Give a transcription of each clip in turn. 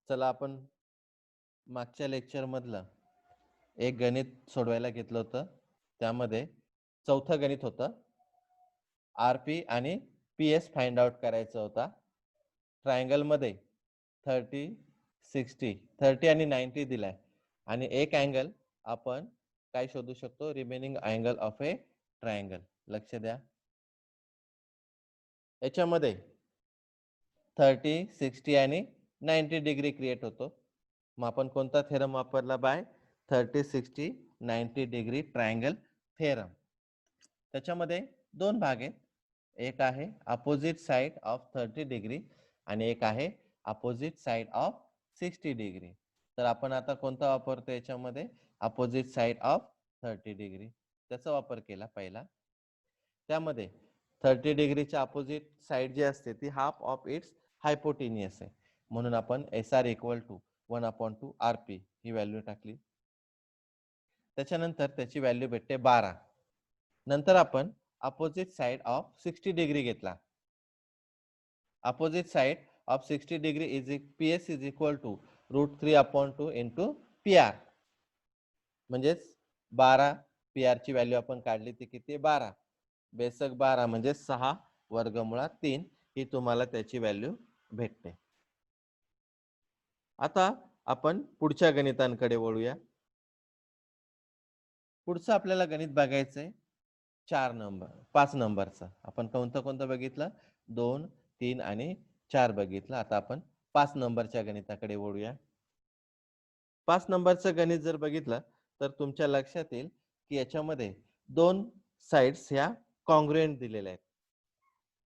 चला आपण मागच्या लेक्चर मधलं एक गणित सोडवायला घेतलं होतं. त्यामध्ये चौथं गणित होतं. आरपी आणि पीएस फाइंड आउट करायचा होता. ट्रायंगल मध्ये 30, 60, 30 आणि 90 दिलाय आणि एक अँगल आपण काय शोधू शकतो? Remaining angle of A triangle. लक्ष द्या. याच्यामध्ये 30, 60 आणि 90 डिग्री क्रिएट होतो. मग आपण कोणता थेरम वापरला? By 30, 60, 90 degree triangle theorem. त्याच्यामध्ये दोन भाग आहेत. एक आहे अपोजिट साइड ऑफ 30 डिग्री आणि एक आहे अपोजिट साइड ऑफ 60 डिग्री. तर आपण आता कोणता वापरतो याच्यामध्ये? Opposite side of 30 degree. त्याचा वापर केला पहिला. त्यामध्ये 30 डिग्रीच्या अपोजिट साइड जी असते ती हाफ ऑफ इट्स हायपोटेनियस आहे. म्हणून आपण SR इक्वल टू 1/2 RP ही व्हॅल्यू टाकली. त्याच्यानंतर त्याची व्हॅल्यू भेटते 12. नंतर आपण अपोजिट साइड ऑफ 60 डिग्री घेतला. Opposite side of 60 degree is PS is equal to √3/2 into PR. म्हणजेच 12 PR ची व्हॅल्यू आपण काढली ती किती? 12. बेसक 12 म्हणजे 6 वर्गमुळात 3 ही तुम्हाला त्याची व्हॅल्यू भेटते. आता आपण पुढच्या गणितांकडे वळूया. पुढचं आपल्याला गणित बघायचंय 5 नंबरचं. आपण कोणतं बघितलं? 2, 3 आणि 4 बघितलं. आता आपण 5 नंबरच्या गणिताकडे वळूया. 5 नंबरचं गणित जर बघितलं तर तुमच्या लक्षात येईल की याच्यामध्ये दोन साइड्स ह्या कॉन्ग्रुएंट दिलेल्या आहेत.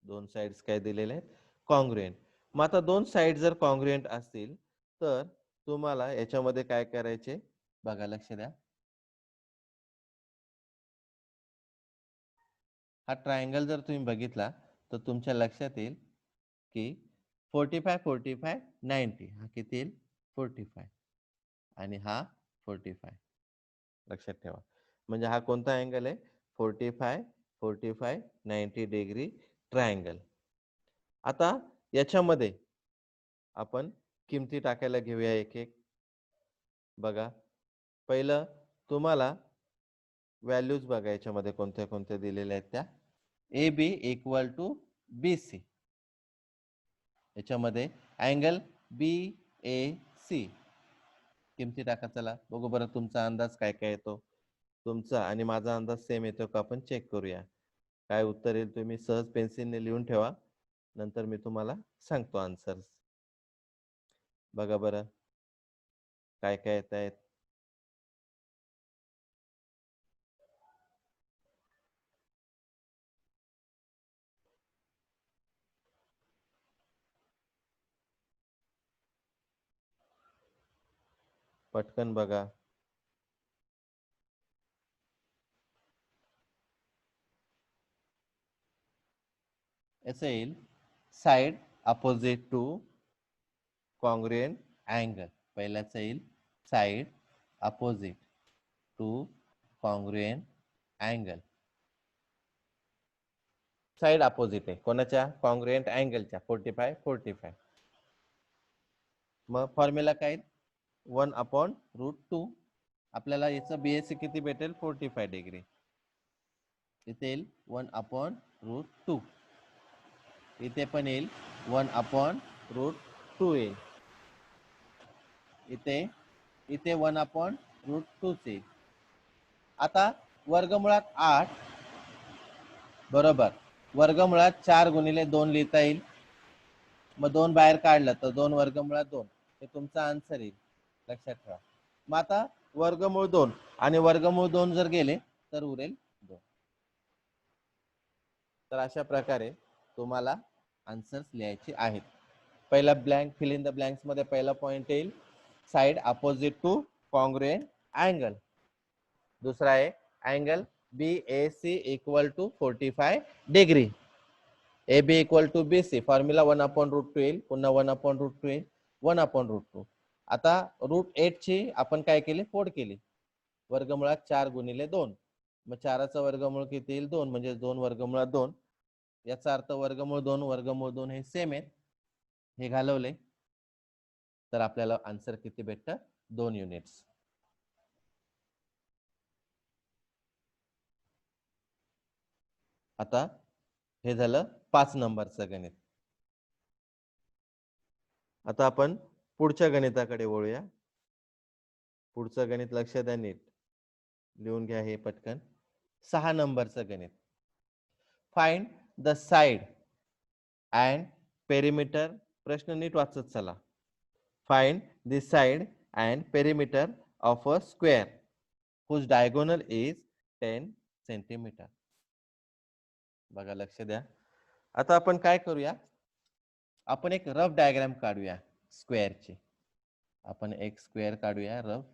दोन साइड्स काय दिलेल्या आहेत? कॉन्ग्रुएंट. मग आता दोन साइड जर कॉन्ग्रुएंट असतील तर तुम्हाला याच्यामध्ये काय करायचे? बघा, लक्ष द्या. हा ट्रायंगल जर तुम्ही बघितला तर तुमच्या लक्षात येईल की 45, 45, 90 हा किती येईल? 45 आणि हा 45. लक्षात ठेवा. म्हणजे हा कोणता अँगल आहे? 45, 45, 90 डिग्री ट्रायंगल. आता याच्यामध्ये आपण किमती टाकायला घेऊया एक एक. बघा, पहिलं तुम्हाला व्हॅल्यूज बघा याच्यामध्ये कोणत्या कोणत्या दिलेल्या आहेत त्या. AB equal to BC. याच्यामध्ये अँगल BAC किमती टाका. चला बघू बरं तुमचा अंदाज काय काय येतो. तुमचा आणि माझा अंदाज सेम येतो का आपण चेक करूया. काय उत्तर येईल तुम्ही सहज पेन्सिलने लिहून ठेवा. नंतर मी तुम्हाला सांगतो आन्सर्स. बघा बरं काय काय येत आहेत. पटकन बघा. याचं येईल side opposite to congruent angle. पहिल्याचं येईल side opposite to congruent angle. Side opposite आहे कोणाच्या? कॉन्ग्रुएंट अँगलच्या. 45, 45. मग फॉर्म्युला काय? 1/√2. आपल्याला याचं BAC किती भेटेल? 45 डिग्री. इथे येईल 1/√2. इथे पण येईल 1/√2 येईल. इथे 1/√2 येईल. आता वर्गमुळात 8 बरोबर वर्गमुळात 4 गुणिले 2 लिहिता येईल. मग 2 बाहेर काढलं तर 2 वर्गमुळात 2 हे तुमचा आन्सर येईल. लक्षात ठेवा. मग आता वर्गमूळ 2 आणि वर्गमूळ 2 जर गेले तर उरेल 2. तर अशा प्रकारे तुम्हाला आन्सर्स लिहायचे आहेत. पहिला blank fill in the blanks मध्ये पहिला पॉइंट येईल side opposite to congruent angle. दुसरा आहे angle BAC equal to 45 degree. AB equal to BC formula 1/√2 येईल. पुन्हा 1/√2 येईल. 1/√2. आता √8 ची आपण काय केली? फोड केली. वर्गमुळात 4 गुणिले 2. मग 4चा वर्गमूळ किती येईल? 2. म्हणजे 2 वर्गमुळात 2. याचा अर्थ वर्गमूळ 2 वर्गमूळ 2 हे सेम आहेत. हे घालवले तर आपल्याला आन्सर किती भेटतं? 2 युनिट्स. आता हे झालं 5 नंबरचं गणित. आता आपण पुढच्या गणिताकडे वळूया. पुढचं गणित लक्ष द्या नीट. लिहून घ्या हे पटकन. 6 नंबरचं गणित. Find the side and perimeter. प्रश्न नीट वाचत चला. Find the side and perimeter of a square whose diagonal is 10 centimetre. बघा लक्ष द्या. आता आपण काय करूया? आपण एक रफ डायग्राम काढूया स्क्वेअरची. आपण एक स्क्वेअर काढूया रफ.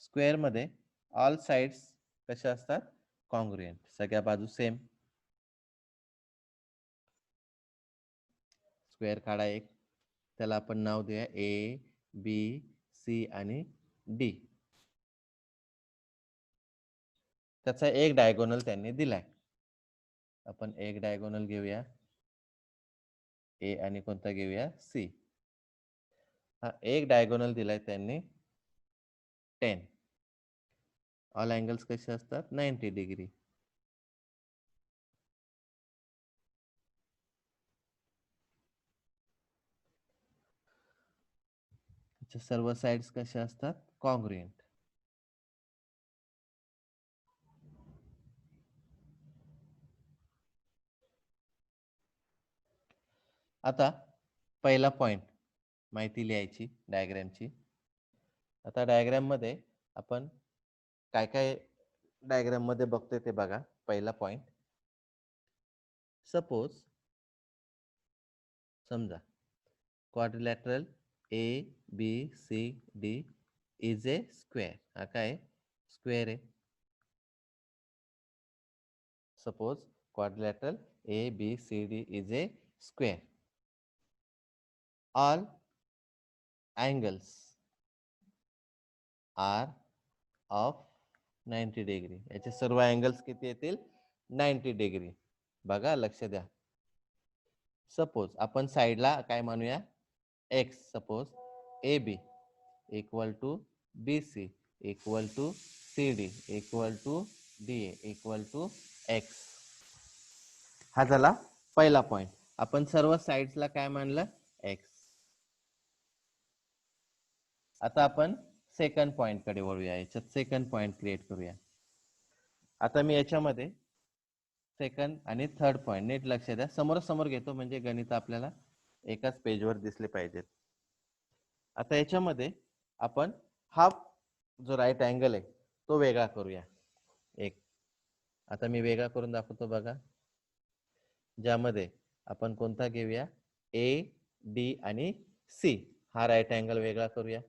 स्क्वेअर मध्ये ऑल साइड्स कशा असतात? कॉन्ग्रुएंट. सगळ्या बाजू सेम. स्क्वेअर काढा एक. त्याला आपण नाव देऊया ए, बी, सी आणि डी. त्याचा एक डायगोनल त्यांनी दिलाय. आपण एक डायगोनल घेऊया ए आणि कोणता घेऊया? सी. हा एक डायगोनल दिलाय त्यांनी 10. ऑल अँगल्स कसे असतात? 90 डिग्री. सर्व साइड्स कशा असतात? कॉन्ग्रुएंट. आता पहिला पॉइंट माहिती लिहायची डायग्रामची. आता डायग्राम मध्ये आपण काय काय डायग्राम मध्ये बघतोय ते बघा. पहिला पॉइंट, सपोज समजा quadrilateral A B C D is a square. हा काय? स्क्वेअर आहे. Suppose quadrilateral A B C D is a square. All angles are of 90 degree. याचे सर्व अँगल्स किती येतील? 90 डिग्री. बघा लक्ष द्या. सपोज आपण साइडला काय मानूया? X. Suppose A B equal to B C equal to C D equal to D A equal to x. हा झाला पहिला पॉइंट. आपण सर्व साइड्सला काय मानलं? एक्स. आता आपण सेकंड पॉइंट कडे वळूया. याच्यात सेकंड पॉइंट क्रिएट करूया. आता मी याच्यामध्ये सेकंड आणि थर्ड पॉइंट नीट लक्ष द्या. समोरासमोर घेतो म्हणजे गणित आपल्याला एकाच पेजवर दिसले पाहिजेत. आता याच्यामध्ये आपण हा जो राईट अँगल आहे तो वेगळा करूया एक. आता मी वेगळा करून दाखवतो बघा. ज्यामध्ये आपण कोणता घेऊया? ए, डी आणि सी. हा राईट अँगल वेगळा करूया.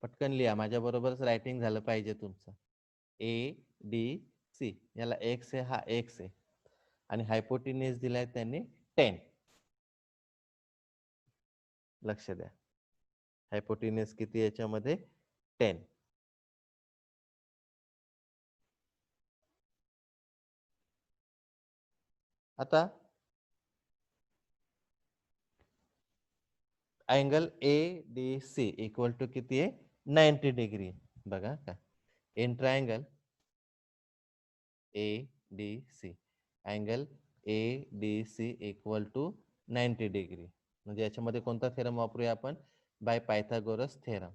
पटकन लिहा, माझ्या बरोबरच रायटिंग झालं पाहिजे तुमचं. A D C. याला एक्स आहे, हा एक्स आहे आणि हायपोटेन्यूज दिलाय त्यांनी 10. लक्ष द्या. हायपोटेन्यूज किती याच्यामध्ये? 10. आता angle A D C equal to किती आहे? 90 डिग्री. बघा का, in triangle A D C, angle A D C equal to 90 degree. म्हणजे याच्यामध्ये कोणता थेरम वापरूया आपण? By Pythagoras theorem.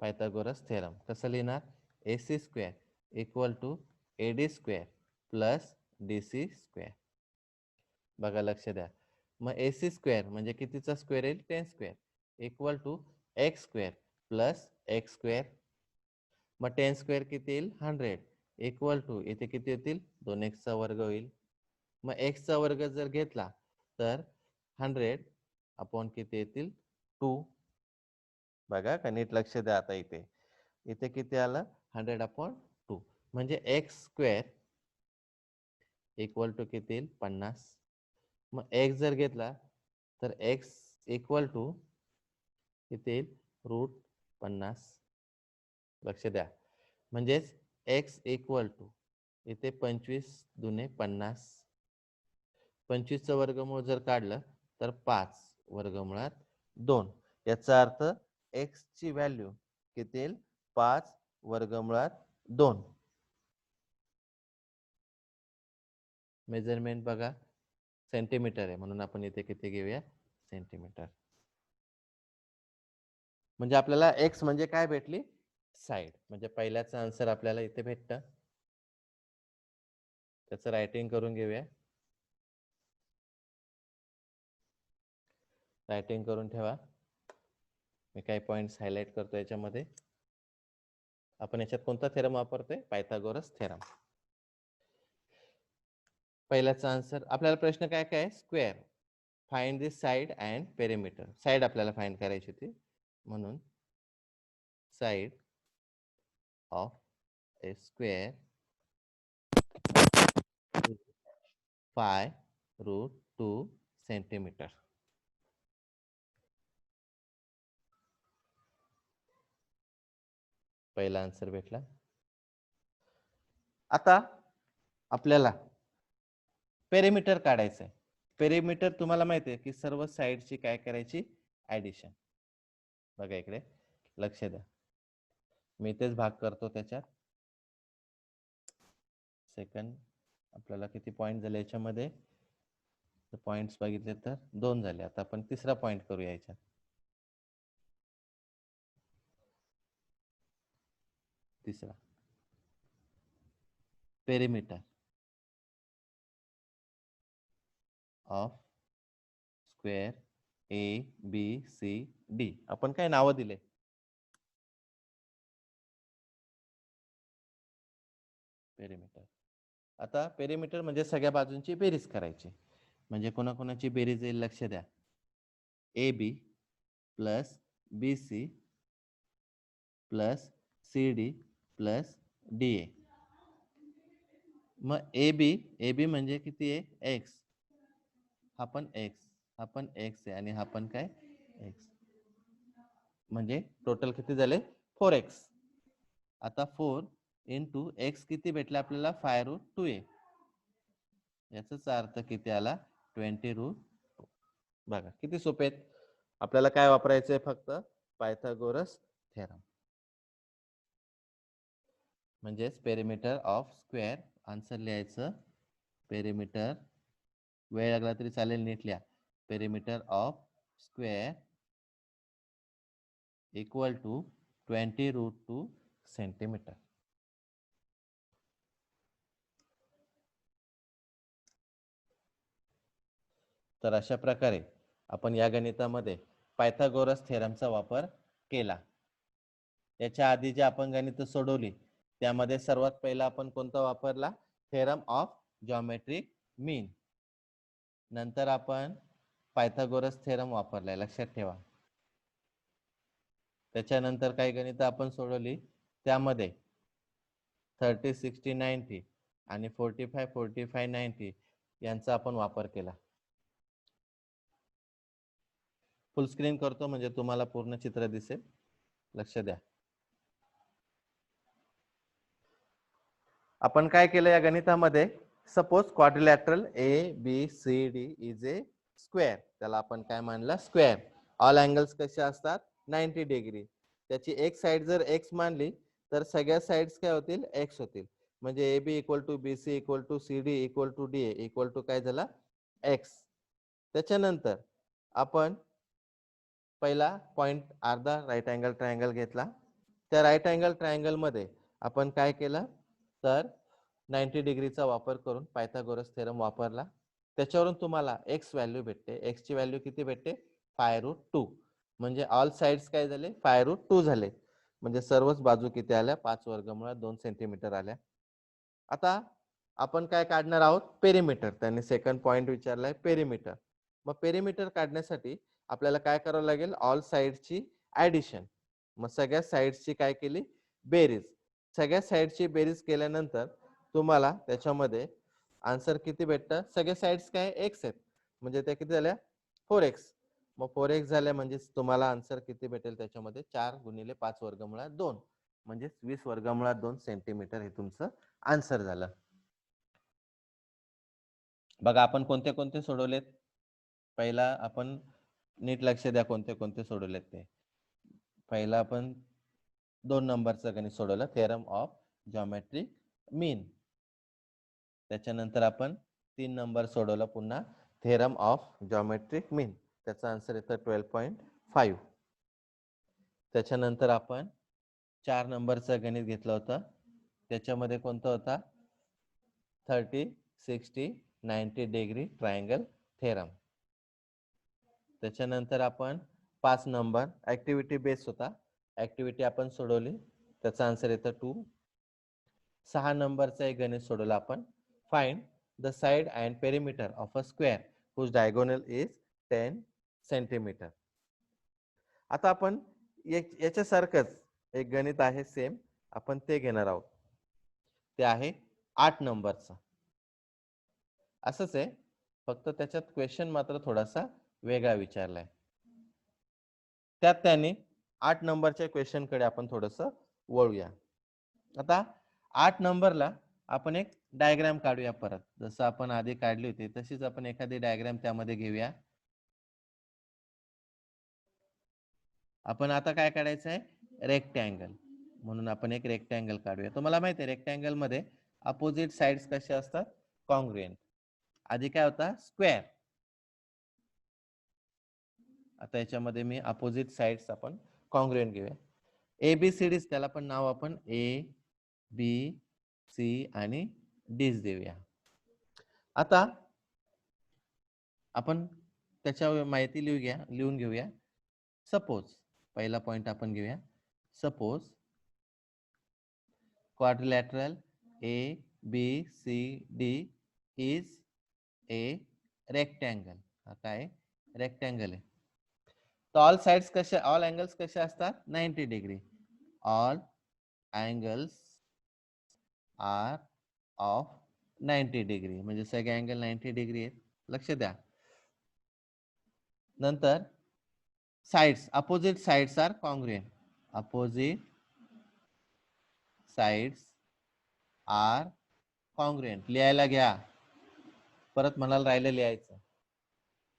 Pythagoras theorem कसं लिहिणार? AC square equal to AD square plus DC square. बघा लक्ष द्या. मग AC स्क्वेअर म्हणजे कितीचा स्क्वेअर येईल? 10 square equal to X square plus X square. मग 10 स्क्वेअर किती येईल? 100 इक्वल टू इथे किती येतील? 2x चा वर्ग होईल. मग x चा वर्ग जर घेतला तर 100 अपॉन किती येतील? 2. बघा का, नीट लक्ष द्या. आता इथे इथे किती आलं? 100 अपॉन 2 म्हणजे एक्स स्क्वेअर इक्वल टू किती येईल? 50. मग एक्स जर घेतला तर एक्स इक्वल टू किती येईल? रूट 50. लक्ष द्या. म्हणजेच x इक्वल टू इथे 25 दुने 50, 25चं वर्गमूळ जर काढलं तर 5 वर्गमुळात 2. याचा अर्थ x ची व्हॅल्यू किती येईल? 5 वर्गमुळात 2. मेजरमेंट बघा, सेंटीमीटर आहे म्हणून आपण इथे किती घेऊया? सेंटीमीटर. म्हणजे आपल्याला x म्हणजे काय भेटली? साइड. म्हणजे पहिल्याचं आन्सर आपल्याला इथे भेटतं. त्याचं रायटिंग करून घेऊया. रायटिंग करून ठेवा. मी काही पॉइंट्स हायलाइट करतो याच्यामध्ये. आपण याच्यात कोणता थेरम वापरतोय? Pythagoras theorem. पहिल्याचा आन्सर आपल्याला प्रश्न काय काय? Square. Find the side and perimeter. Side आपल्याला फाइंड करायची होती म्हणून side of a square π√2 centimetre. पहिला आन्सर भेटला. आता आपल्याला पेरिमीटर काढायचं आहे. पेरिमीटर तुम्हाला माहिती आहे की सर्व साइडची काय करायची? ऍडिशन. बघा इकडे लक्ष द्या. मी तेच भाग करतो त्याच्यात. सेकंड आपल्याला किती पॉइंट झाले याच्यामध्ये? पॉइंट्स बघितले तर 2 झाले. आता आपण तिसरा पॉइंट करूया याच्यात. तिसरा पेरिमीटर ऑफ स्क्वेअर ABCD. आपण काय नाव दिले? पेरिमीटर. आता पेरिमीटर म्हणजे सगळ्या बाजूंची बेरीज करायची. म्हणजे कोणाकोणाची बेरीज येईल? लक्ष द्या. AB plus BC plus CD plus DA. मग AB म्हणजे किती आहे? x. हा पण x, हा पण x आहे आणि हा पण काय? x. म्हणजे टोटल किती झाले? 4x. आता 4 इंटू x किती भेटले आपल्याला? 5√2a. याचाच अर्थ किती आला? 20√2. बघा किती सोपे आहेत. आपल्याला काय वापरायचंय? फक्त पायथागोरस थेरम. म्हणजेच पेरिमीटर ऑफ स्क्वेअर. आन्सर लिहायचं पेरिमीटर, वेळ लागला तरी चालेल, नीट लिहा. Perimeter of square equal to 20√2 centimetre. तर अशा प्रकारे आपण या गणितामध्ये पायथागोरस थेरमचा वापर केला. याच्या आधी जे आपण गणित सोडवली त्यामध्ये सर्वात पहिला आपण कोणता वापरला? थेरम ऑफ जॉमेट्रिक मीन. नंतर आपण पायथागोरस थेरम वापरलाय, लक्षात ठेवा. त्याच्यानंतर काही गणित आपण सोडवली त्यामध्ये 30, 60, 90 आणि 45, 45, 90 यांचा आपण वापर केला. फुल स्क्रीन करतो म्हणजे तुम्हाला पूर्ण चित्र दिसेल. लक्ष द्या. आपण काय केलं या गणितामध्ये? Suppose quadrilateral ABCD is a square. त्याला आपण काय मानलं? स्क्वेअर. ऑल अँगल्स कसे असतात? 90 डिग्री. त्याची एक साइड जर x मानली तर सगळ्या साइड्स काय होतील? x होतील. म्हणजे AB equal to BC equal to CD equal to DA equal to काय झाला? x. त्याच्यानंतर आपण पहिला पॉइंट अर्धा राईट अँगल ट्रायंगल घेतला. त्या राईट अँगल ट्रायंगल मध्ये आपण काय केलं? तर 90 डिग्रीचा वापर करून पायथागोरस थेरम वापरला. त्याच्यावरून तुम्हाला x व्हॅल्यू भेटते. x ची व्हॅल्यू किती भेटते? 5√2. म्हणजे ऑल साइड्स काय झाले? 5√2 झाले. म्हणजे सर्वच बाजू किती आल्या? 5 वर्गमुळात 2 सेंटीमीटर आल्या. आता आपण काय काढणार आहोत? पेरिमीटर. त्यांनी सेकंड पॉइंट विचारलाय पेरिमीटर. मग पेरिमीटर काढण्यासाठी आपल्याला काय करावं लागेल? ऑल साइड्सची ऍडिशन. मग सगळ्या साइड्सची काय केली? बेरीज. सगळ्या साइड्सची बेरीज केल्यानंतर तुम्हाला त्याच्यामध्ये आन्सर किती भेटतं? सगळ्या साइड्स काय? x आहेत. म्हणजे त्या किती झाल्या? 4x. मग 4x झाल्या म्हणजे तुम्हाला आन्सर किती भेटेल? त्याच्यामध्ये 4 गुणिले 5 वर्गमुळात 2. म्हणजे 20 वर्गमुळात 2 सेंटीमीटर हे तुमचं आन्सर झालं. बघा आपण कोणते कोणते सोडवलेत. पहिला आपण नीट लक्ष द्या कोणते कोणते सोडवलेत ते. पहिला आपण 2 नंबरचं गणित सोडवलं, थेरम ऑफ जॉमेट्रिक मीन. त्याच्यानंतर आपण 3 नंबर सोडवलं पुन्हा, थेरम ऑफ जॉमेट्रिक मीन. त्याचा आन्सर येतं 12.5. त्याच्यानंतर आपण 4 नंबरचं गणित घेतलं होतं. त्याच्यामध्ये कोणतं होता? 30, 60, 90 डिग्री ट्रायंगल थेरम. त्याच्यानंतर आपण 5 नंबर ऍक्टिव्हिटी बेस होता. ऍक्टिव्हिटी आपण सोडवली, त्याचा आन्सर येतं 2. 6 नंबरचा एक गणित सोडवला आपण, find the side and perimeter of a square whose diagonal is 10 centimetre. आता आपण याच्यासारखंच एक गणित आहे सेम, आपण ते घेणार आहोत. ते आहे 8 नंबरचा. असंच आहे, फक्त त्याच्यात क्वेश्चन मात्र थोडासा वेगळा विचारलाय. त्यात त्यांनी 8 नंबरच्या क्वेश्चन कडे आपण थोडस वळूया. आता 8 नंबरला आपण एक डायग्राम काढूया परत. जसं आपण आधी काढली होती तशीच आपण एखादी डायग्राम त्यामध्ये घेऊया. आपण आता काय काढायचं आहे? रेक्टँगल. म्हणून आपण एक रेक्टँगल काढूया. तुम्हाला माहिती आहे रेक्टँगल मध्ये अपोजिट साइड्स कसे असतात? कॉन्ग्रुएंट. आधी काय होता? स्क्वेअर. आता याच्यामध्ये मी अपोजिट साइड्स आपण कॉन्ग्रुएंट घेऊया. ABCD त्याला पण नाव आपण ABC आणि D's देऊया. आता आपण त्याच्या माहिती लिहून घेऊया. सपोज पहिला पॉइंट आपण घेऊया. Suppose quadrilateral ABCD is a rectangle. हा काय? रेक्टँगल आहे. तर ऑल साइड्स कसे, ऑल अँगल्स कसे असतात? 90 degree. All angles are of 90 degree, म्हणजे सगळे अँगल 90 डिग्री आहेत. लक्ष द्या. नंतर sides, opposite sides are congruent. Opposite sides are congruent. लिहायला घ्या, परत म्हणाल राहिलं लिहायचं.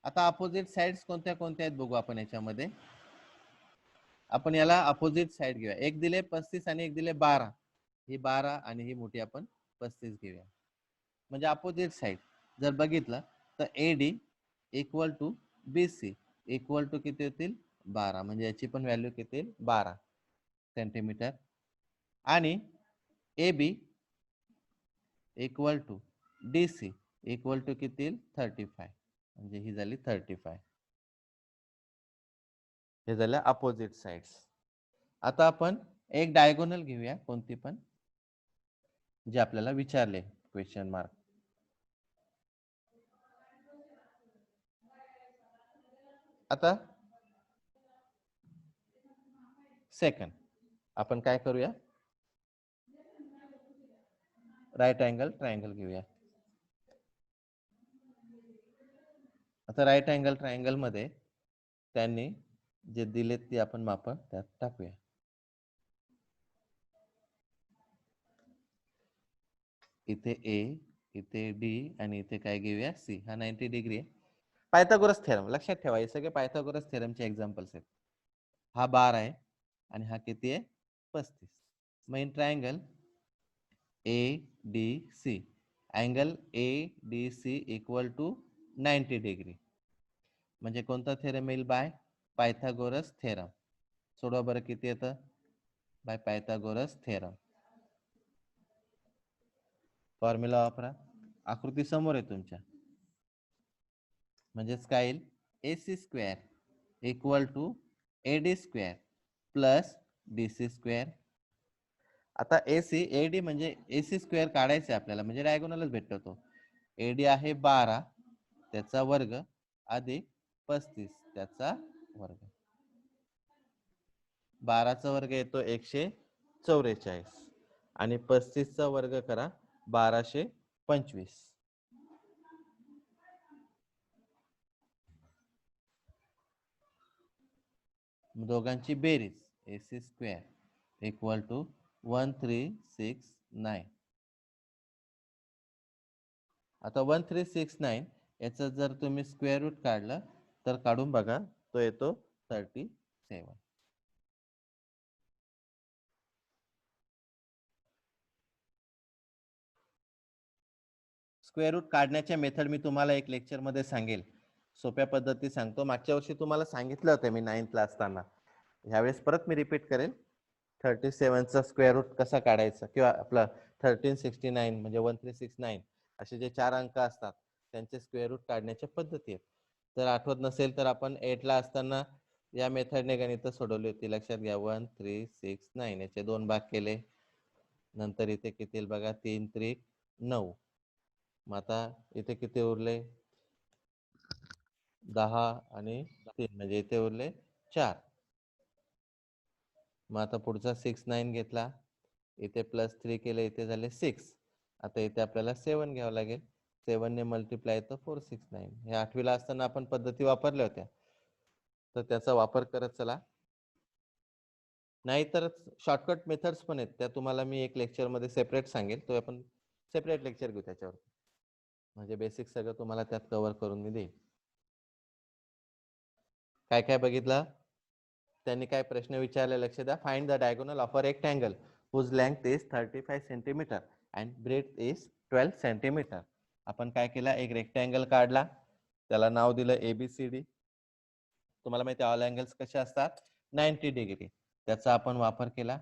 आता अपोजिट साइड्स कोणत्या कोणत्या आहेत बघू आपण याच्यामध्ये. आपण याला अपोजिट साइड घेऊया. एक दिले 35 आणि एक दिले 12. ही 12 आणि ही मोठी आपण 35 घेऊया. म्हणजे अपोजिट साइड जर बघितलं तर AD equal to BC equal to किती होतील? 12. म्हणजे याची पण व्हॅल्यू किती? 12 सेंटीमीटर. आणि AB equal to DC equal to किती? 35. म्हणजे ही झाली 35. हे झालं अपोजिट साइड्स. आता आपण एक डायगोनल घेऊया, कोणती पण जे आपल्याला विचारले क्वेश्चन मार्क. आता सेकंड आपण काय करूया? राईट अँगल ट्रायंगल घेऊया. आता राईट अँगल ट्रायंगल मध्ये त्यांनी जे दिलेत ते आपण माप त्यात टाकूया. इथे A, इथे D आणि इथे काय घेऊया? C. हा 90 डिग्री आहे. पायथागोरस थेरम लक्षात ठेवा, हे सगळे पायथागोरस थेरमचे एक्झाम्पल्स आहेत. हा 12 आहे आणि हा किती आहे? 35. Main triangle ADC, angle ADC equal to 90 degree. म्हणजे कोणता थेरम येईल? By Pythagoras theorem. सोडवा बरं किती येतं? Bye Pythagoras theorem. फॉर्म्युला वापरा. आकृती समोर आहे तुमच्या. म्हणजेच काय येईल? AC square equal to AD square plus DC square. आता AD म्हणजे AC स्क्वेअर काढायचं आपल्याला, म्हणजे डायगोनलच भेटतो तो. AD आहे 12 त्याचा वर्ग अधिक 35 त्याचा वर्ग. 12चा वर्ग येतो 144 आणि 35चा वर्ग करा 1225. दोघांची बेरीज AC स्क्वेअर इक्वल टू 1369. आता 1369 याचा जर तुम्ही स्क्वेअर रूट काढला तर काढून बघा, तो येतो 37. स्क्वेअर रूट काढण्याच्या मेथड मी तुम्हाला एक लेक्चर मध्ये सांगेल, सोप्या पद्धती सांगतो. मागच्या वर्षी तुम्हाला सांगितलं होतं मी 9th ला असताना. ह्यावेळेस परत मी रिपीट करेल. 37चा स्क्वेअर रूट कसा काढायचा, किंवा आपला 1369 म्हणजे 1369 असे जे 4 अंक असतात त्यांचे स्क्वेअर रूट काढण्याच्या पद्धती आहेत. जर आठवत नसेल तर आपण 8 ला असताना या मेथडने गणित सोडवली होती. लक्षात घ्या. 1369 याचे 2 भाग केले. नंतर इथे किती येईल बघा, 3 त्रिक 9. मग आता इथे किती उरले, 10 आणि 3 म्हणजे इथे उरले 4. मग आता पुढचा 69 घेतला, इथे +3 केले, इथे झाले 6. आता इथे आपल्याला 7 घ्यावं लागेल. 7 ने मल्टिप्लाय तर 469. हे 8वी ला असताना आपण पद्धती वापरल्या होत्या, तर त्याचा वापर करत चला. नाहीतर शॉर्टकट मेथड्स पण आहेत, त्या तुम्हाला मी एक लेक्चर मध्ये सेपरेट सांगेल. तो आपण सेपरेट लेक्चर घेऊ त्याच्यावर, म्हणजे बेसिक सगळं तुम्हाला त्यात कव्हर करून मी देईन. काय काय बघितलं त्यांनी, काय प्रश्न विचारले लक्ष द्या. Find the diagonal of a rectangle whose length is 35 centimetre and breadth is 12 centimetre. आपण काय केला, एक रेक्टँगल काढला, त्याला नाव दिलं ABCD. तुम्हाला माहिती ऑल अँगल्स कसे असतात, 90 डिग्री. त्याचा आपण वापर केला.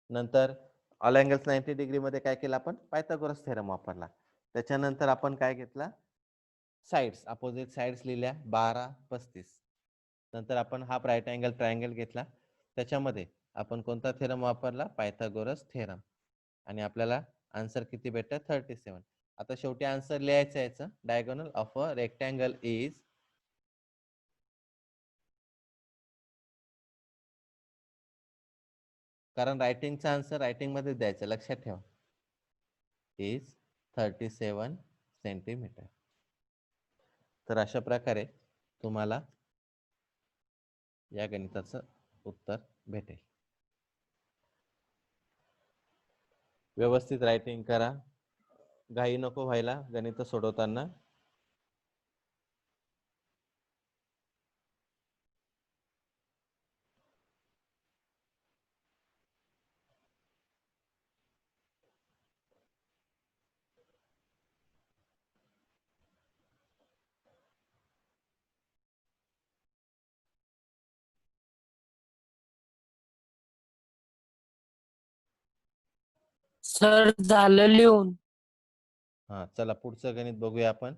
नंतर ऑल अँगल्स 90 डिग्री मध्ये काय केलं आपण, पायथागोरस थेरम वापरला. त्याच्यानंतर आपण काय घेतला, साइड्स, अपोजिट साइड्स लिहिल्या 12, 35. नंतर आपण हाफ राईट अँगल ट्रायंगल घेतला, त्याच्यामध्ये आपण कोणता थेरम वापरला, पायथागोरस थेरम. आणि आपल्याला आन्सर किती भेटतं, 37. आता शेवटी आन्सर लिहायचं याचं, diagonal of a rectangle is, कारण रायटिंगचा आन्सर रायटिंग मध्ये द्यायचं, लक्षात ठेवा, इज 37 सेंटीमीटर. तर अशा प्रकारे तुम्हाला या गणिताचं उत्तर भेटेल. व्यवस्थित रायटिंग करा, घाई नको व्हायला गणित सोडवताना. सर झालं लिहून. हा, चला पुढचं गणित बघूया आपण.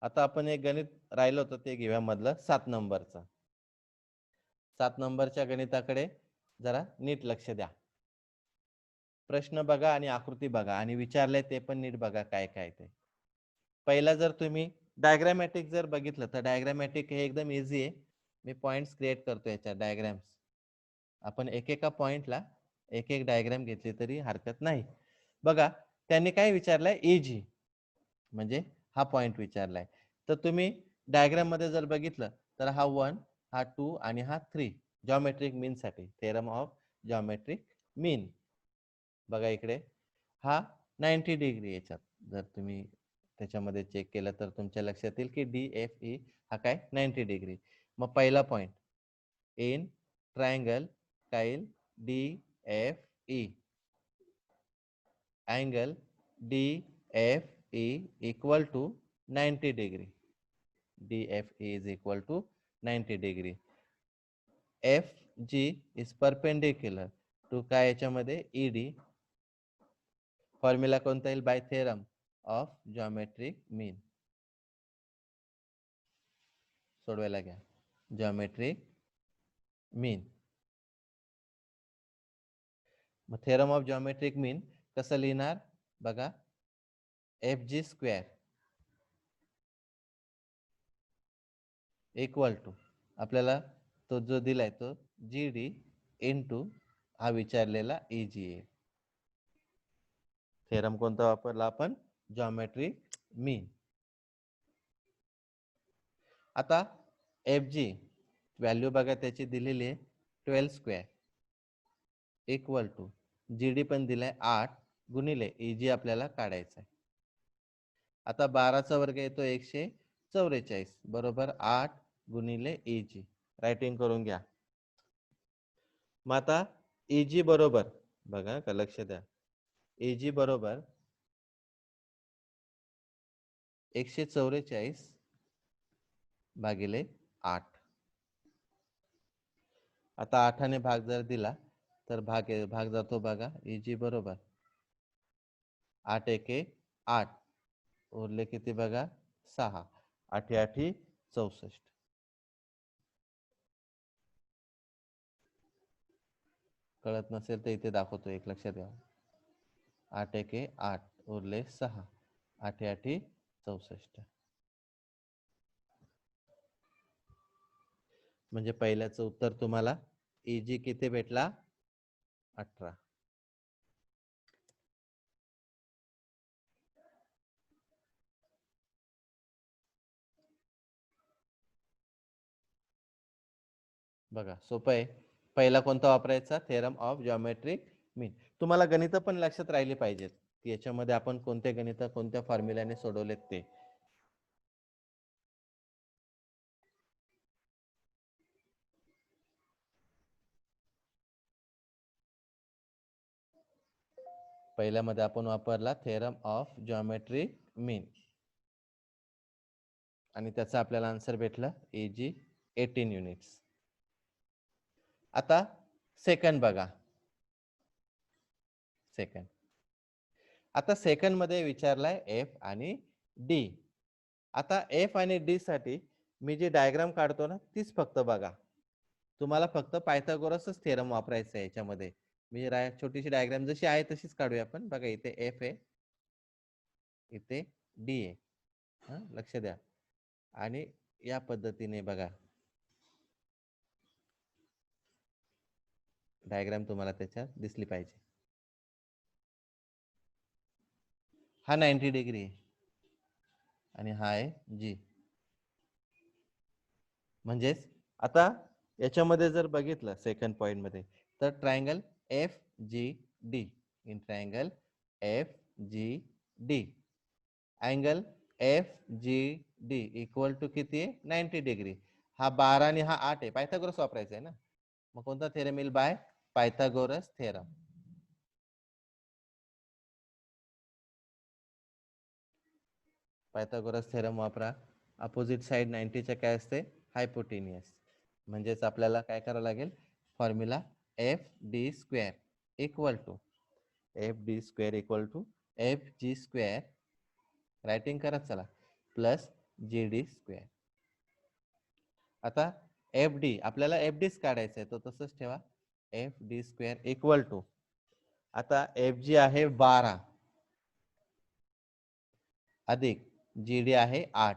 आता आपण एक गणित राहिलं होतं ते घेऊया, मधलं 7 नंबरचं. 7 नंबरच्या गणिताकडे जरा नीट लक्ष द्या. प्रश्न बघा आणि आकृती बघा, आणि विचारले ते पण नीट बघा काय काय ते. पहिला जर तुम्ही डायग्रामॅटिक जर बघितलं तर डायग्रामॅटिक हे एकदम इझी आहे. मी पॉइंट्स क्रिएट करतो याच्या डायग्राम्स. आपण एकेका पॉइंटला एक एक डायग्राम घेतली तरी हरकत नाही. बघा त्यांनी काय विचारलंय, EG म्हणजे हा पॉइंट विचारलाय. तर तुम्ही डायग्राम मध्ये जर बघितलं तर हा 1, हा 2 आणि हा 3 जॉमेट्रिक मीन साठी, थेरम ऑफ जॉमेट्रिक मीन. बघा इकडे हा 90 डिग्री, याच्यात जर तुम्ही त्याच्यामध्ये चेक केलं तर तुमच्या लक्षात येईल की DFE हा काय 90 डिग्री. मग पहिला पॉइंट इन ट्रायंगल काईल DFE, angle DFE equal to 90 degree. DFE is equal to 90 degree. FG is perpendicular to काय याच्यामध्ये, ED. फॉर्म्युला कोणता येईल, बाय थेरम ऑफ जॉमेट्रिक मीन. सोडवायला घ्या, जॉमेट्रिक मीन. मग थेरम ऑफ जॉमेट्रिक मीन कसं लिहिणार बघा, FG स्क्वेअर इक्वल टू आपल्याला तो जो दिलाय तो GD इंटू हा विचारलेला EG. थेरम कोणता वापरला आपण, जॉमेट्रिक मीन. आता एफ जी व्हॅल्यू बघा त्याची दिलेली आहे 12 स्क्वेअर इक्वल टू जीडी पण दिलाय 8 गुणिले इजी आपल्याला काढायचं आहे. आता 12चा वर्ग येतो 144 बरोबर 8 गुणिले इजी रायटिंग करून घ्या. मग आता इजी बरोबर बघा का लक्ष द्या इजी बरोबर 144 भागिले 8. आता 8ने भाग जर दिला तर भाग जातो बघा इजी बरोबर 8 एके 8 उरले किती बघा 6 8 8 64. कळत नसेल तर इथे दाखवतो एक लक्षात द्या 8 एके 8 उरले 6 8 8 64. म्हणजे पहिल्याचं उत्तर तुम्हाला इजी किती भेटला 18. बघा सोपं आहे. पहिला कोणता वापरायचा थेरम ऑफ जॉमेट्रिक मीन. तुम्हाला गणित पण लक्षात राहिली पाहिजेत की याच्यामध्ये आपण कोणते गणित कोणत्या फॉर्म्युल्याने सोडवलेत ते. पहिल्यामध्ये आपण वापरला थेरम ऑफ जॉमेट्रिक मीन आणि त्याचा आपल्याला आन्सर भेटला एजी 18 युनिट्स. आता सेकंड बघा सेकंड. आता सेकंड मध्ये विचारलाय एफ आणि डी. आता एफ आणि डी साठी मी जी डायग्राम काढतो ना तीच फक्त बघा. तुम्हाला फक्त पायथागोरसच थेरम वापरायचं आहे याच्यामध्ये. मी छोटीशी डायग्राम जशी आहे तशीच काढूया आपण. बघा इथे एफ आहे इथे डी आहे लक्ष द्या आणि या पद्धतीने बघा डायग्राम तुम्हाला त्याच्यात दिसली पाहिजे. हा 90 डिग्री आहे आणि हा आहे जी. म्हणजेच आता याच्यामध्ये जर बघितलं सेकंड पॉइंट मध्ये तर triangle F G D in triangle F G D angle F G D equal to किती आहे 90 डिग्री. हा 12 आणि हा 8 आहे. पायथागोरस वापरायचा आहे ना. मग कोणता थेरम येईल by Pythagoras theorem. Pythagoras theorem वापरा. अपोजिट साइड 90 च्या काय असते हायपोटेनियस. म्हणजेच आपल्याला काय करावं लागेल formula F D square equal to F G square writing करत चला प्लस जी डी स्क्वेअर. आता एफ डी आपल्याला एफ डीच काढायचं आहे तो तसंच ठेवा F D square equal to आता एफ जी आहे 12 अधिक जी डी आहे 8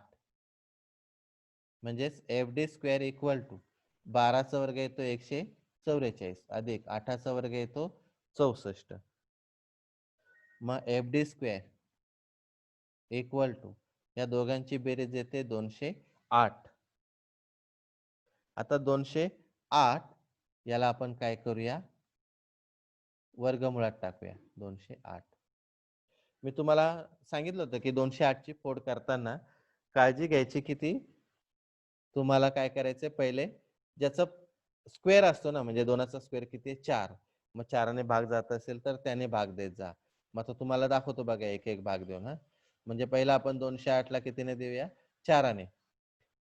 म्हणजेच F D square equal to 12चा वर्ग येतो 144 अधिक 8चा वर्ग येतो 64. मग F D square equal to या दोघांची बेरीज येते 208. आता 208 याला आपण काय करूया वर्गमुळात टाकूया 208. मी तुम्हाला सांगितलं होतं की 208 ची फोड करताना काळजी घ्यायची किती तुम्हाला काय करायचंय पहिले ज्याचं स्क्वेअर असतो ना म्हणजे 2चा स्क्वेअर किती 4 मग 4ने भाग जात असेल तर त्याने भाग देत जा. मग आता तुम्हाला दाखवतो बघा एक एक भाग देऊन म्हणजे पहिला आपण 208 ला कितीने देऊया 4ने.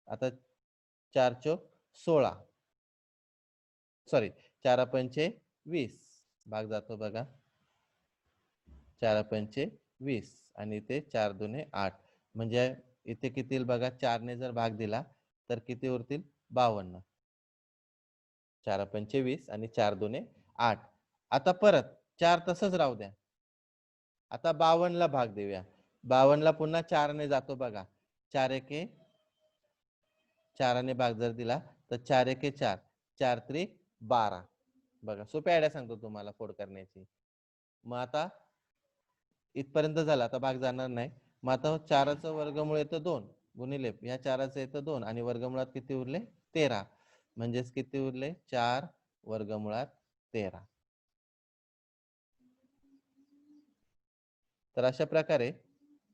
आता 4 चोक 16 सॉरी 4 पंचे 20 भाग जातो बघा 4 पंचे 20 आणि इथे 4 दुने 8 म्हणजे इथे किती बघा 4ने जर भाग दिला तर किती उरतील 52. 4 पंचे 20 आणि 4 दुने 8. आता परत 4 तसंच राहू द्या. आता 52 ला भाग देऊया. 52 ला पुन्हा 4ने जातो बघा 4 एके 4ने भाग जर दिला तर 4 एके 4 4 त्रिक 12. बघा सोपी आयडिया सांगतो तुम्हाला फोड करण्याची. मग आता इथपर्यंत झाला आता भाग जाणार नाही. मग आता 4चा वर्गमूळ येतं 2 गुणिले या 4चं येतं 2 आणि वर्गमुळात किती उरले 13. म्हणजेच किती उरले 4 वर्गमुळात 13. तर अशा प्रकारे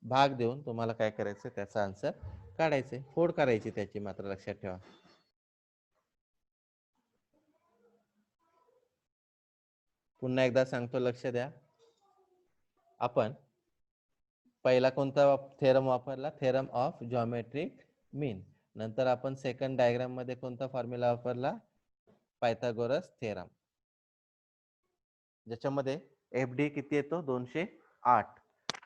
भाग देऊन तुम्हाला काय करायचं त्याचा आन्सर काढायचे. फोड करायची त्याची मात्र लक्षात ठेवा. पुन्हा एकदा सांगतो लक्ष द्या. आपण पहिला कोणता थेरम वापरला थेरम ऑफ जॉमेट्रिक मीन. नंतर आपण सेकंड डायग्राम मध्ये कोणता फॉर्म्युला वापरला पायथागोरस थेरम. ज्याच्यामध्ये एफडी किती येतो 208.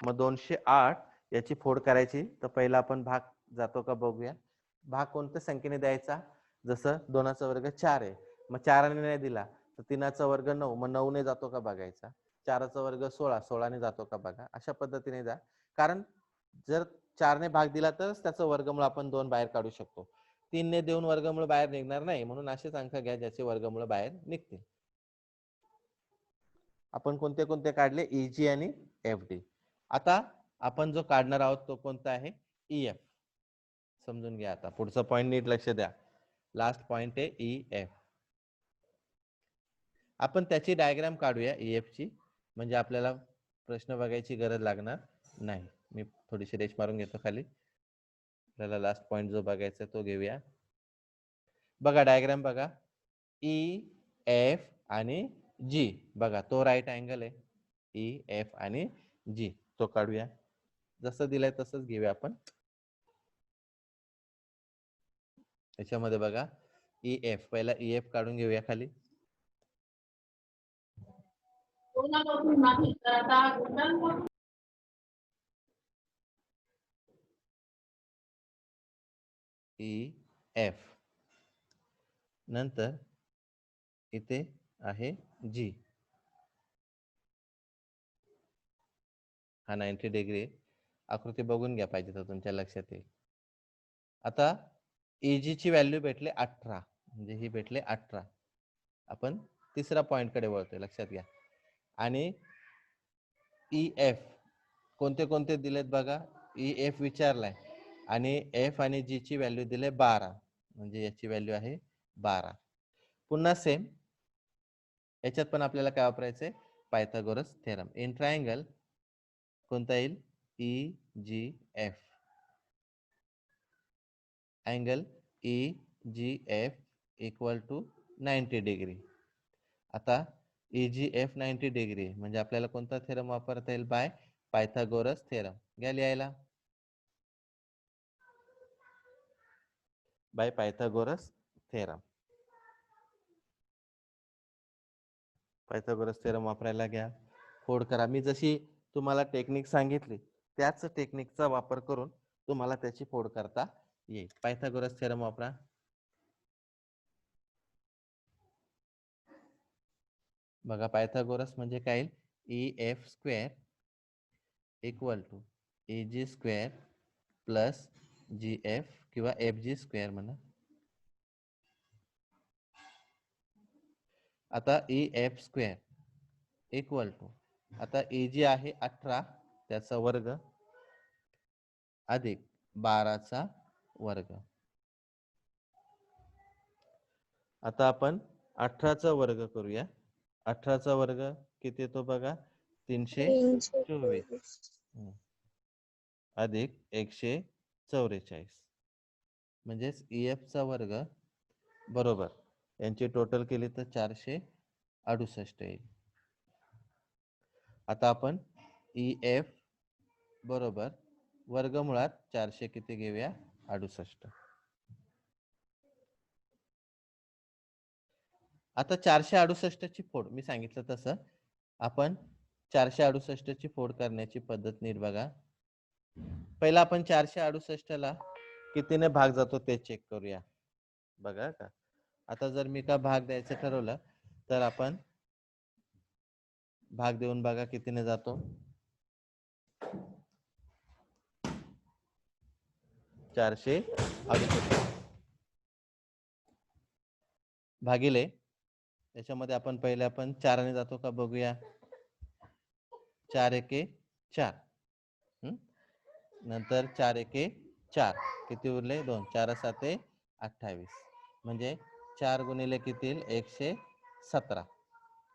मग 208 याची फोड करायची तर पहिला आपण भाग जातो का बघूया. भाग कोणत्या संख्येने द्यायचा जसं 2चा वर्ग 4 आहे मग 4 ने नाही दिला तर 3चा वर्ग 9 मग 9 ने जातो का बघायचा. 4चा वर्ग 16 16 ने जातो का बघा. अशा पद्धतीने जा. कारण जर 4 ने भाग दिला तरच त्याचं वर्गमूळ आपण 2 बाहेर काढू शकतो. 3 ने देऊन वर्गमूळ बाहेर निघणार नाही म्हणून असेच अंक घ्या ज्याचे वर्गमूळ बाहेर निघतील. आपण कोणते कोणते काढले ईजी आणि एफडी. आता आपण जो काढणार आहोत तो कोणता आहे ईएफ. समजून घ्या. आता पुढचा पॉइंट नीट लक्ष द्या. लास्ट पॉइंट आहे ईएफ. आपण त्याची डायग्राम काढूया ईएफ ची म्हणजे आपल्याला प्रश्न बघायची गरज लागणार नाही. मी थोडीशी रेष मारून घेतो खाली. आपल्याला लास्ट पॉइंट जो बघायचा तो घेऊया. बघा डायग्राम बघा ई एफ आणि जी. बघा तो राईट अँगल आहे ई एफ आणि जी. तो काढूया. जसं दिलंय तसंच घेऊया आपण. याच्यामध्ये बघा ई एफ पहिला ई एफ काढून घेऊया खाली. ई एफ नंतर इथे आहे जी. हा 90 डिग्री. आकृती बघून घ्या पाहिजे तर तुमच्या लक्षात येईल. आता एजी ची व्हॅल्यू भेटले 18 म्हणजे ही भेटले 18. आपण तिसरा पॉइंट कडे वळतोय लक्षात घ्या. आणि ई एफ कोणते कोणते दिलेत बघा. ई एफ विचारलाय आणि एफ आणि जी ची व्हॅल्यू दिले 12 म्हणजे याची व्हॅल्यू आहे 12. पुन्हा सेम याच्यात पण आपल्याला काय वापरायचंय पायथागोरस थेरम. इन ट्रायंगल कोणता येईल E G F. Angle E G F equal to 90 degree. आता ई जी एफ 90 डिग्री म्हणजे आपल्याला कोणता थेरम वापरता येईल बाय पायथागोरस थेरम. घ्या लिहायला. Bye Pythagoras theorem. Pythagoras theorem वापरायला घ्या. फोड करा. मी जशी तुम्हाला टेक्निक सांगितली त्याच टेक्निकचा वापर करून तुम्हाला त्याची फोड करता येईल. पायथागोरस थेरम वापरा. बघा पायथागोरस म्हणजे काय E F square equal to A G square plus G F किंवा एफ जी स्क्वेअर म्हणा. आता E F square equal to आता ए जी आहे 18 त्याचा वर्ग अधिक 12चा वर्ग. आता आपण 18चा वर्ग करूया. 18चा वर्ग किती येतो बघा 324 अधिक 144 म्हणजेच ईएफ चा वर्ग बरोबर यांची टोटल केली तर 468 येईल. आता आपण ई एफ बरोबर वर्गमुळात 400 किती घेऊया 68. आता 468 ची फोड मी सांगितलं तसं आपण 468 ची फोड करण्याची पद्धत नीट बघा. पहिला आपण 468 ला कितीने भाग जातो ते चेक करूया. बघा का आता जर मी का भाग द्यायचं ठरवलं तर आपण भाग देऊन बघा कितीने जातो. 468 भागिले त्याच्यामध्ये आपण पहिले आपण 4 ने जातो का बघूया. 4 एके 4 नंतर 4 एके 4 किती उरले 2, 4 7 28 म्हणजे 4 गुणिले किती येईल 117.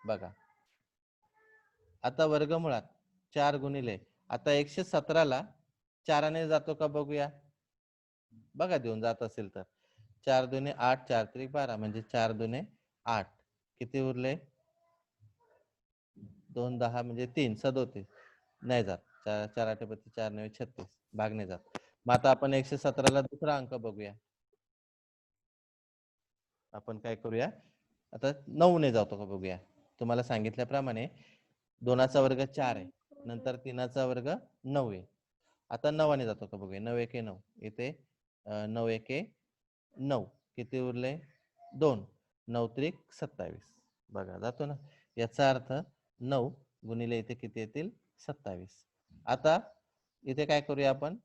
बघा आता वर्गमुळात 4 गुणिले आता 117 ला 4 ने जातो का बघूया. बघा देऊन जात असेल तर 4 दुने 8 4 त्रिक 12 म्हणजे 4 दुने 8 किती उरले 2 10 म्हणजे 3 37 नाही जात 4 8 4 9 36 भाग नाही जात. मग आता आपण 117 ला दुसरा अंक बघूया. आपण काय करूया आता 9 ने जातो का बघूया. तुम्हाला सांगितल्याप्रमाणे 2चा वर्ग 4 आहे नंतर 3चा वर्ग 9 आहे. आता 9 ने जातो का बघूया 9 1 9 इथे 9 1 9 किती उरले 2 9 त्रिक 27 बघा जातो ना. याचा अर्थ 9 गुणिले इथे किती येतील 27. आता इथे काय करूया आपण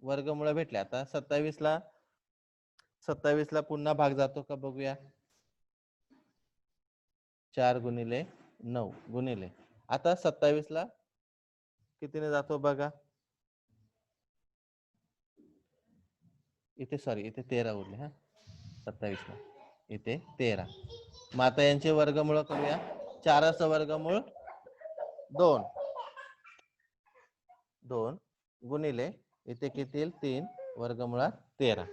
वर्गमूळ भेटले. आता 27 ला पुन्हा भाग जातो का बघूया. 4 गुणिले 9 गुणिले आता 27 ला कितीने जातो बघा. इथे सॉरी इथे 13 उरले हा 27 ला इथे 13. मग आता यांचे वर्गमूळ करूया. 4चं वर्गमूळ 2 2 गुणिले इथे किती येईल 3 वर्गमुळात 13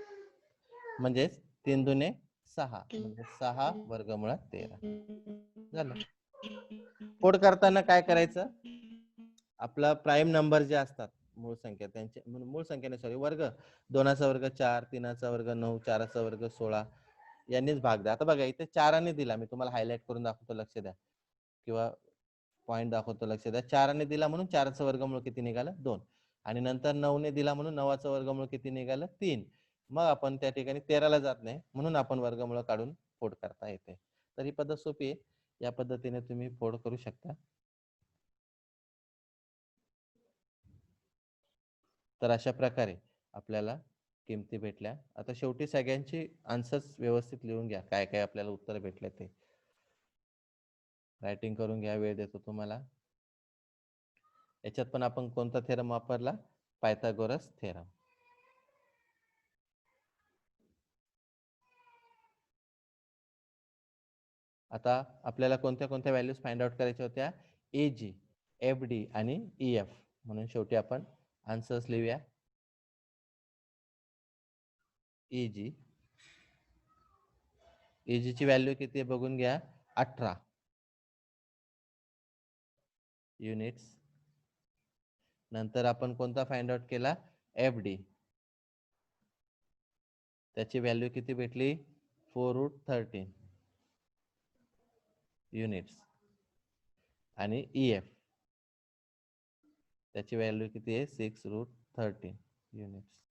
म्हणजेच 3 दुने 6 म्हणजे 6 वर्गमुळात 13 झालं. फोड करताना काय करायचं आपला प्राईम नंबर जे असतात मूळ संख्या त्यांचे मूळ संख्येने सॉरी वर्ग 2चा वर्ग 4 3चा वर्ग 9 4चा वर्ग 16 यांनीच भाग द्या. आता बघा इथे 4ने दिला मी तुम्हाला हायलाइट करून दाखवतो लक्ष द्या किंवा पॉइंट दाखवतो लक्ष द्या. 4ने दिला म्हणून 4चं वर्गमूळ किती निघालं 2 आणि नंतर 9ने दिला म्हणून 9चं वर्गमूळ किती निघालं 3. मग आपण त्या ठिकाणी 13ला जात नाही म्हणून आपण वर्गमूळ काढून फोड करता येते. तर ही पद्धत सोपी आहे. या पद्धतीने तुम्ही फोड करू शकता. तर अशा प्रकारे आपल्याला किमती भेटल्या. आता शेवटी सगळ्यांची आन्सर्स व्यवस्थित लिहून घ्या. काय काय आपल्याला उत्तर भेटले ते रायटिंग करून घ्या. वेळ देतो तुम्हाला. याच्यात पण आपण कोणता थेरम वापरला पायथागोरस थेरम. आता आपल्याला कोणत्या कोणत्या व्हॅल्यूज फाइंड आउट करायच्या होत्या एजी एफडी आणि ईएफ म्हणून शेवटी आपण आन्सर्स लिहूया. एजी ची व्हॅल्यू किती आहे बघून घ्या 18 युनिट्स. नंतर आपण कोणता फाइंड आउट केला एफडी त्याची व्हॅल्यू किती भेटली 4√13 युनिट्स आणि ईएफ त्याची व्हॅल्यू किती आहे 6√13 युनिट्स.